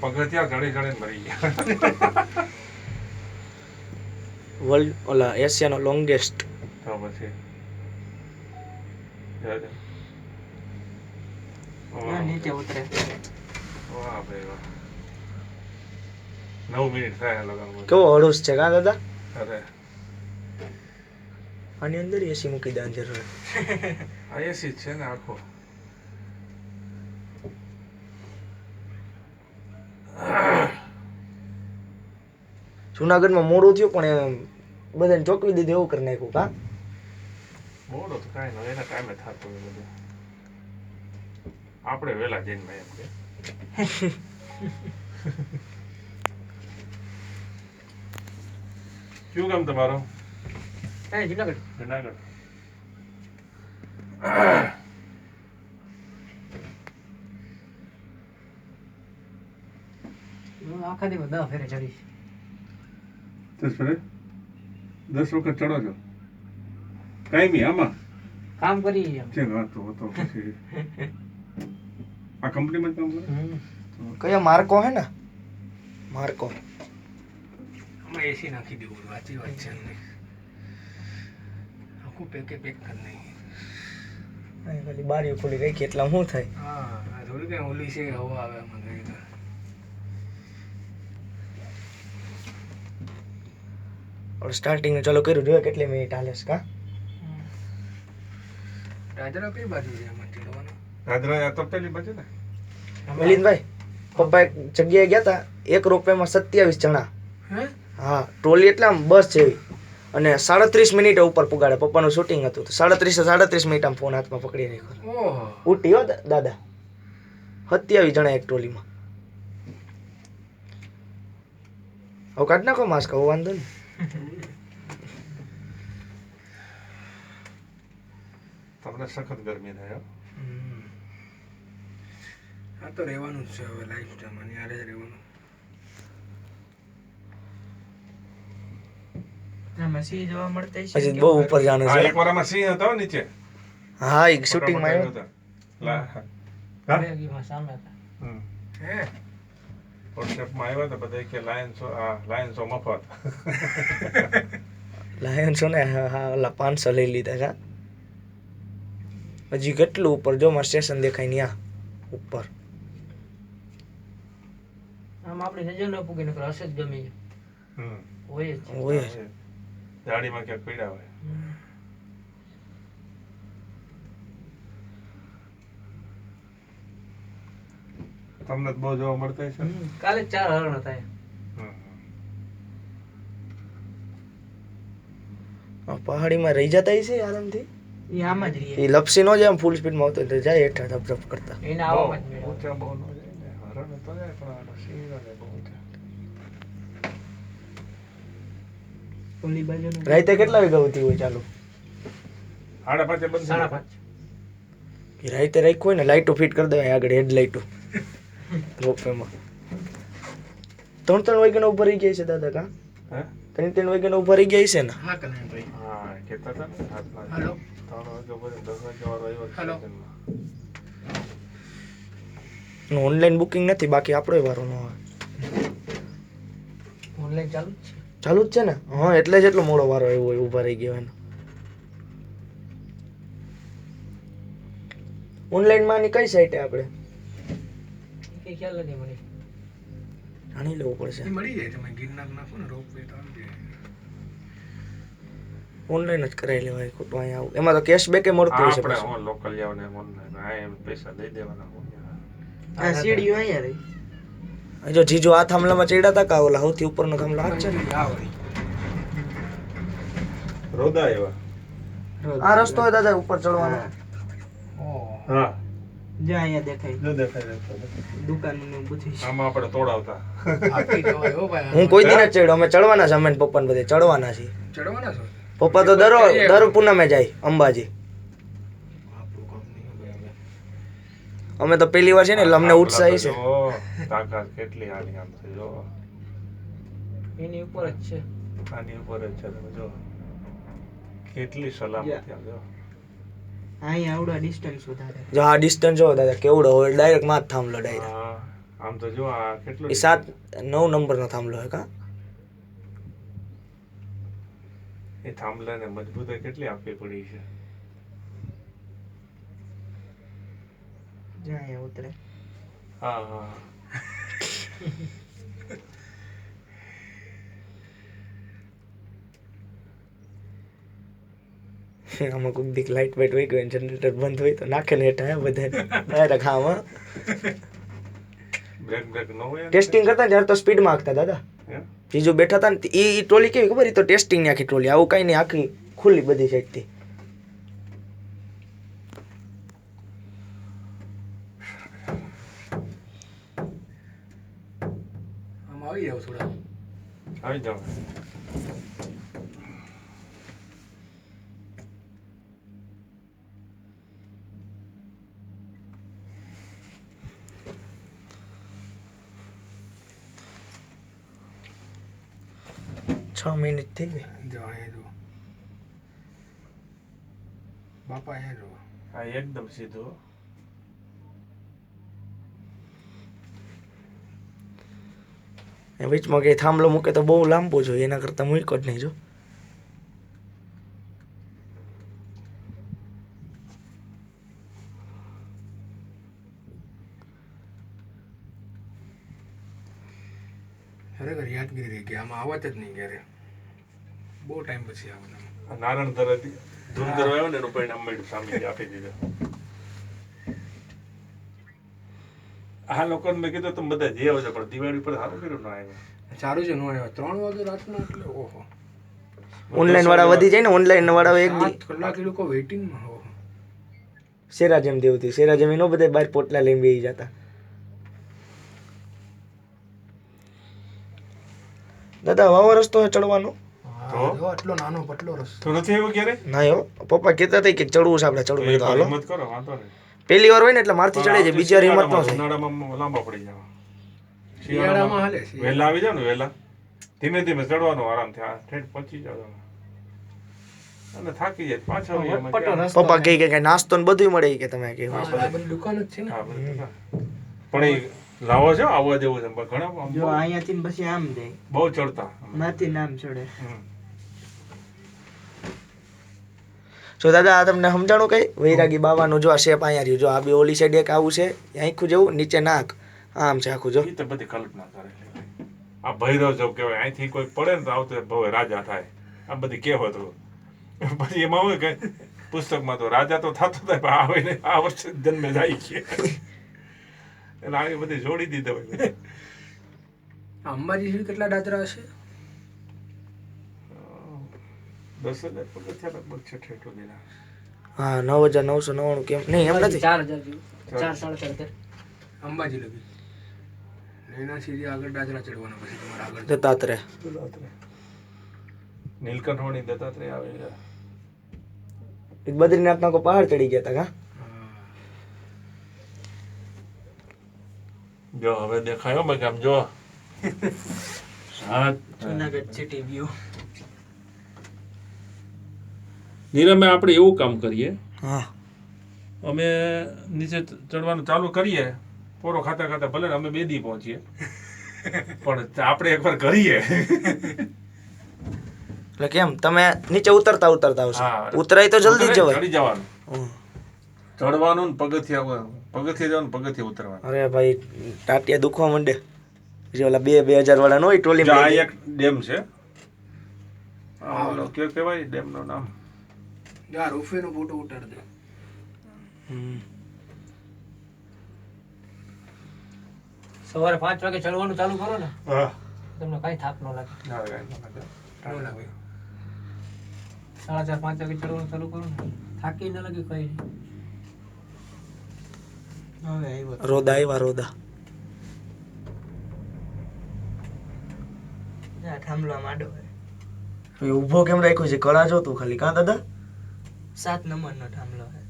પગથિયા ચડી ચડીને મરી ગયા. વર્લ્ડ ઓલા એશિયાનો લોંગેસ્ટ. તો પછી નીચે ઉતરે. વાહ ભાઈ વાહ. 9 મિનિટ થાય લગાડવાનું. કેવો હળુસ છે કા દાદા? અરે આની અંદર એસી મૂકી દેવાની જરૂર. આ એસી જ છે ને આખો. જુનાગઢમાં મોડું થયું પણ એમ બધાને ચોંકવી દીધું એવું કરી નાખ્યું કા? મોડો તો કાંઈ નહીં, એના ટાઈમે થતું હોય બધું. આપણે વહેલા જઈને એમ કે કયું ગામ તમારો? જુનાગઢ. જુનાગઢ. આખા દિવસ 10 ફેરે ચડી. 10 વખત ચડો છો કાયમી આમાં? કામ કરી એમ. છે વાત તો પછી આ કંપનીમાં કામ કરે? કયા માર્કો હે ને? માર્કો. આમાં એસી નાખી દેવું વાંચી વાત છે ને. આખું પેક કરી નાખી. ખાલી બારીઓ ખોલી રાખી એટલે શું થાય? હા થોડી કઈ ઓલી છે હવા આવે આમાં. સ્ટાર્ટિંગ ચાલુ કર્યું જોઈએ કેટલી મિનિટ હાલે છે કા? રાજરાવ કઈ બાજુ છે આમાં ચડવાનું? રાજરાવ આ તો પેલી બાજુ ને. મિલિંદભાઈ પપ્પા એક જગ્યાએ ગયા હતા, 1 રૂપિયામાં 27 જણા. હા ટ્રોલી એટલે આમ બસ જેવી અને 37 મિનિટે ઉપર પુગાડે. પપ્પાનું શૂટિંગ હતું તો 37 મિનિટ આમ ફોન હાથમાં પકડી રાખ્યો. ઓહો ઉઠી હો દાદા. 27 જણા એક ટ્રોલીમાં. હવે કાઢ નાખો માસ્ક, હવે વાંધો નહીં. તમને સખત ગરમી થાય. આ તો રહેવાનું જ છે હવે લાઈફ ટાઈમ અને યારે જ રહેવાનું. આમાં સિંહ જોવા મળતા છે. હજી બહુ ઉપર જવાનું હા છે. એક વારમાં સિંહ હતો નીચે. હા એક શૂટિંગમાં આવ્યો. બેગીમાં સામે હતા. હે વોટ્સએપમાં આવ્યા હતા બધા કે લાયન શો મફત. લાયન છો ને? હા ઓલા 500 લઈ લીધા કા? હજી કેટલું ઉપર જો મારે સ્ટેશન દેખાય ને આ ઉપર. આમ આપણી નજર ન પૂગે નકર હશે જ ગમે હોય જ. ઓય ગાડીમાં ક્યાંક પીડા હોય. તમને તો બહુ જોવા મળતા છે. કાલે 4 હરણ હતા. પહાડીમાં રહી જતા છે આરામથી. એ આમાં જ એ લપસી નો જાય આમ ફૂલ સ્પીડમાં આવતો તો જાય હેઠા ધપ ધપ કરતા. એને આવવામાં જ મેળ. ઊંચા બહુ ન જાય ને. હરણ તો જાય પણ આનો સિંહ ન જાય બહુ ઊંચા. ઓલી બાજુનું રાતે કેટલા વાગે આવતી હોય ચાલુ? 5:30 બંધ થઈ જાય. 5:30. એ રાતે રાખ્યું હોય ને લાઇટો ફિટ કરી દેવાય આગળ, હેડલાઇટો રોપવેમાં. 3 વાગ્યાનો ઉભા રહી ગયા છે દાદા કા? હે 3 વાગ્યાનો ઉભા રહી ગયા છે ને? હા કલ્યાણભાઈ. હા કહેતા હતા ને હાથમાં. હાલો 3 વાગ્યા પછી 10 વાગ્યા વાળો આવ્યો છે હાલો. સ્ટેશનમાં. ઓનલાઈન બુકિંગ નથી, બાકી આપણો વારો ન આવે. ઓનલાઈન ચાલુ જ છે. ચાલુ જ છે ને? હા એટલે જ એટલો મોડો વારો આવ્યો હોય ઉભા રહી ગયો એનો. ઓનલાઈનમાં ની કઈ સાઈટે આપણે કઈ ખ્યાલ નથી મને. જાણી લેવું પડશે. એ મળી જાય તમે ગિરનાર નાખો ને રોપ વે તો આવી જાય. ઓનલાઈન જ કરાવી લેવાય, ખોટું અહીંયા આવું. એમાં તો કેશબેક મળતું હોય છે આપણે પાછું. હું લોકલ જાવને ઓનલાઈન આ એમ પૈસા દઈ દેવાના. આ સીડીઓ અહીંયા રહી. જો જીજો આ થાંભલામાં ચડ્યા હતા કા ઓલા સૌથી ઉપરનો થાંભલો આ જ છે ને? આ વળી. રોદા એવા. આ રસ્તો હોય દાદા ઉપર ચડવાનો. ઓહ હા જ્યાં અહીંયા દેખાય જો દેખાય છે. દુકાનનું બધી આમાં આપણે તોડાવતા. આખી જવાય હો ભાઈ. હું કોઈ દી નથી ચડ્યો. અમે ચડવાના છે, અમે ને પપ્પાને બધે ચડવાના છીએ. ચડવાના છો? પપ્પા તો દર પૂનમે જાય અંબાજી. આપણું કામ નહીં હોય હવે. અમે તો પહેલી વાર છે ને એટલે અમને ઉત્સાહી છે. જો તાકાત કેટલી આની આમ છે જો. એની ઉપર જ છે. આની ઉપર જ છે તમે જો. કેટલી સલામતી આમ જો. અહીંયા આવડા ડિસ્ટન્સ વધારે. જો આ ડિસ્ટન્સ જો દાદા કેવડો હોય, ડાયરેક્ટ માં જ થાંભલો ડાયરેક્ટ. હા આમ તો જો આ કેટલો એ 9 નંબરનો થાંભલો હે કા એ થાંભલાને મજબૂતાઈ કેટલી આપવી પડી છે. જ્યાં ઉતરે હા હા આમાં કોઈક દીક લાઇટ વાઇટ હોય ગઈ જનરેટર બંધ હોય તો નાખે ને હેઠા બધા ડાયરેક્ટ ખાવા બ્રેક ન હોય ટેસ્ટિંગ કરતા ને ત્યારે તો સ્પીડમાં હાંકતા દાદા. હે? જીજુ બેઠા હતા ને એ ટ્રોલી કેવી ખબર એ તો ટેસ્ટિંગની આખી ટ્રોલી આવું કઈ નહીં આખી ખુલ્લી બધી સાઈડથી. આમ આવી જાવ થોડા. આવી જાવ. છ મિનિટ થઈ ગઈ. જો અહીંયા જો બાપા અહીંયા જો હા એકદમ સીધું. વચમાં કઈ થાંભલો મૂકે તો બહુ લાંબો જોઈએ એના કરતાં મૂકો જ નહીં જો. ખરેખર યાદગીરી રહી ગઈ આમાં આવત જ નહીં ક્યારે બહુ ટાઈમ પછી આવવાનું. નારાયણ તરત ધૂમધર આવ્યો ને એનું પરિણામ મળ્યું સામે આપી દીધું. આ લોકોને મેં કીધું તમે બધા જે આવજો પણ દિવાળી પર સારું કર્યું ના આવ્યા. સારું છે નો આવ્યો 3 વાગે રાતના એટલે ઓહો ઓનલાઈન વાળા વધી જાય ને ઓનલાઈન વાળા એક 7 કલાક એ લોકો વેઇટિંગમાં ઓહો શેરા જેમ દેવું હતું શેરા જેમ એનો બધા બહાર પોટલા લઈને બેસી જતા. દાદા વાવો રસ્તો ચડવાનો તો? જો આટલો નાનો પતલો રસ્તો તો નથી આવ્યું ક્યારે? ના એવો પપ્પા કહેતા હતા કે ચડવું છે આપણે ચડવું તો હાલો. હિંમત કરો વાંધો નહીં. પહેલી વાર હોય ને એટલે મારથી ચડે છે બીજી વાર હિંમત ન થાય. ઉનાળામાં લાંબા પડી જવા. શિયાળામાં હાલે વહેલા આવી જાવ ને વહેલા ધીમે ધીમે ચડવાનું આરામથી આ ઠેઠ પહોંચી જાવ અને થાકી જાય પાછા આવી એમાં ક્યાં? પપ્પા કહે કે નાસ્તો ને બધું મળે કે તમે કે આ બધી દુકાન જ છે ને હા, બધું હા. પણ એ લાવો છો આવવા જેવું છે પણ ઘણા આમ જો અહીંયાથી પછી આમ જાય બહુ ચડતા માથી નામ ચડે. હમ. જો દાદા આ તમને સમજાણું કઈ વૈરાગી બાવાનું જો આ શેપ અહીંયા રહ્યું જો આ બી ઓલી સાઈડ એક આવું છે આખું જેવું નીચે નાક આમ છે આખું જો. ઈ તો બધી કલ્પના કરેલી હોય. આ ભૈરવ જો કહેવાય અહીંથી કોઈ પડે ને તો આવતો ભવે રાજા થાય આ બધી કહેવત હોય. પછી એમાં હોય કે પુસ્તકમાં તો રાજા તો થતો થાય પણ આવે ને આ વર્ષે જ જન્મે જાય છે એટલે આવી બધી જોડી દીધો હોય. અંબાજી સુધી કેટલા દાદરા હશે 10,000 પગથિયા લગભગ છે ઠેઠો દીના. હા 9,999 કેમ નહીં એમ નથી 4,000 જેવું 4,400 અંબાજી લગી એના સીધી આગળ દાદરા ચડવાના પછી તમારે આગળ દત્તાત્રેય. નીલકંઠ દત્તાત્રેય આવે છે. બદ્રીનાથના કોઈ પહાડ ચડી ગયા હતા કા જો હવે દેખાયો મેં આમ જો જુનાગઢ સિટી વ્યૂ. નીરમે આપણે એવું કામ કરીએ હા અમે નીચે ચડવાનું ચાલુ કરીએ પોરો ખાતા ખાતા ભલે ને અમે 2 દી પહોંચીએ પણ આપણે એકવાર કરીએ. એટલે કેમ તમે નીચે ઉતરતા આવશો હા. ઉતરાય તો જલ્દી જ જવાય. ચડી જવાનું હમ. ચડવાનું ને પગથિયા જવાનું પગથિયા ઉતરવાનું. અરે ભાઈ ટાટિયા દુખવા માંડે જે ઓલા 2,000 વાળા નો હોય ટ્રોલી જો આ એક ડેમ છે આ ઓલો કયો કહેવાય ડેમ નું નામ યાર રૂફેનો ફોટો ઉતાર દે સવારે 5 વાગે ચડવાનું ચાલુ કરો ને હા તમને કઈ થાક ન લાગે ના કાંઈ ન લાગે. 4:30 5 વાગે ચડવાનું ચાલુ કરો ને થાકી ન લાગે કઈ નહીં. રોદા આવ્યા રોદા થાંભલા માંડો ઊભો કેમ રાખ્યો છે કળા જો તું ખાલી કાં દાદા 7 નંબરનો થાંભલો છે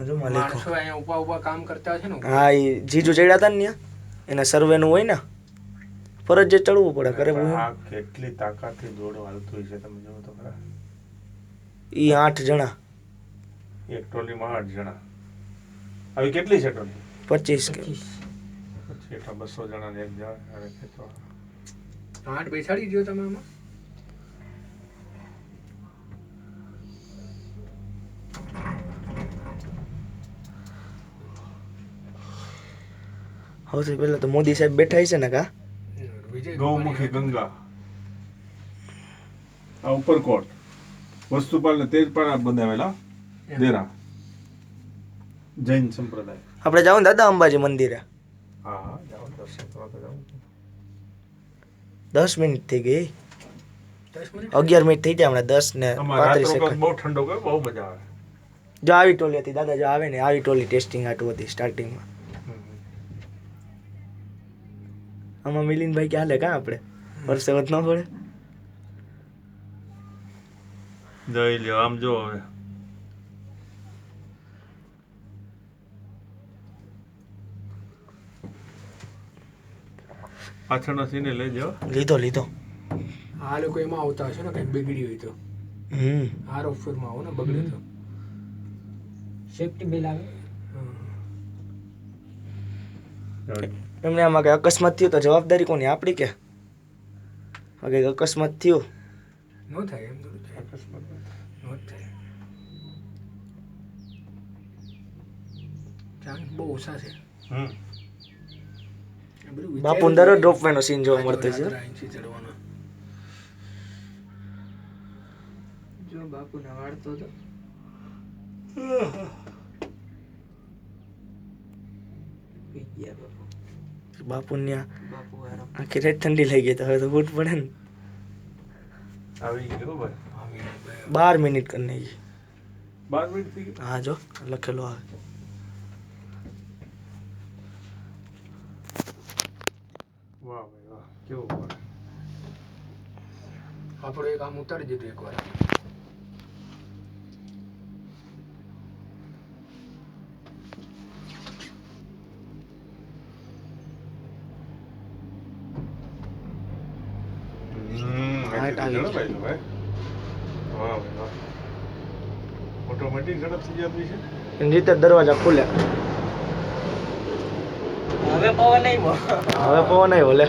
હજુ માં લખો. માણસો અહીંયા ઊભા ઊભા કામ કરતા છે ને હા એ જીજુ ચડ્યા હતા ને ત્યાં એના સર્વે નું હોય ને ફરજિયાત ચડવું પડે કરે આ કેટલી તાકાતથી દોડો હાલતું હોય છે તમે જોવો તો ખરા. ઈ 8 જણા એક ટોલીમાં 8 જણા. આવી કેટલી છે ટોલી? 25 કે 25 શેઠા 200 જણાને એક જાય અરે ખેંચવા. 8 બેસાડી દો તમે આમાં. સૌથી પહેલા તો મોદી સાહેબ બેઠા છે ને કા વિજય ગૌમુખી ગંગા આ ઉપરકોટ વસ્તુપાલ ને તેજપાલ બંધાવેલા દેરા જૈન સંપ્રદાય. આપણે જાવ ને દાદા અંબાજી મંદિરે. હા હા જાઓ દર્શન કરવા તો જાઓ. 10 મિનિટ થઈ ગઈ. 10 મિનિટ 11 મિનિટ થઈ જાય હમણાં 10 ને અમારા 35 રાત રોકાત સેકન્ડ. બહુ ઠંડો ગયો બહુ મજા આવે. જો આવી ટોલી હતી દાદા, જો આવે ને આવી ટોલી ટેસ્ટિંગ આટું હતી સ્ટાર્ટિંગમાં. આમાં મિલિનભાઈ ક્યાં લે કા આપણે વર્ષે વધ ન પડે. જઈ લ્યો આમ જો હવે પાછળનો સીને લઈ જાઓ. લીધો આ લોકો એમાં આવતા હશે ને કંઈક બગડી હોય તો. આ ઓફરમાં આવો ને બગડે તો સેફ્ટી બિલ આવે. એમને આમાં કઈ અકસ્માત થયું તો જવાબદારી કોની? આપણી કે કઈ અકસ્માત થયું ન થાય એમ થોડું થાય. અકસ્માત ન થાય. ચાન્સ બહુ ઓછા છે. આ બધું વિચારી બાપુ દરરોજ ડ્રોપ નો સીન જોવા મળતો છે. રાત્રે અહીંથી ચડવાનો. જો બાપુ ને વાળતો હતો. પી ગયા બાપુ. બાપુ ત્યાં બાપુ આરામ. આખી રાત ઠંડી લઈ ગઈ તો હવે તો બૂટ પડે ને. આવી ગયો ભાઈ. 12 મિનિટ કરી નાખી. 12 મિનિટ થઈ ગઈ. હા જો લખેલો આવે. વાહ ભાઈ વાહ કેવું પડે. આપણો એક આમ ઉતારી દીધું એકવાર. હાઈટ આવી ગઈ. ભાઈ વાહ ભાઈ વાહ. ઓટોમેટિક ઝડપ થઈ જતી છે. એની રીતે દરવાજા ખુલે. હવે પવન નહીં હવે પવન આવ્યો લે.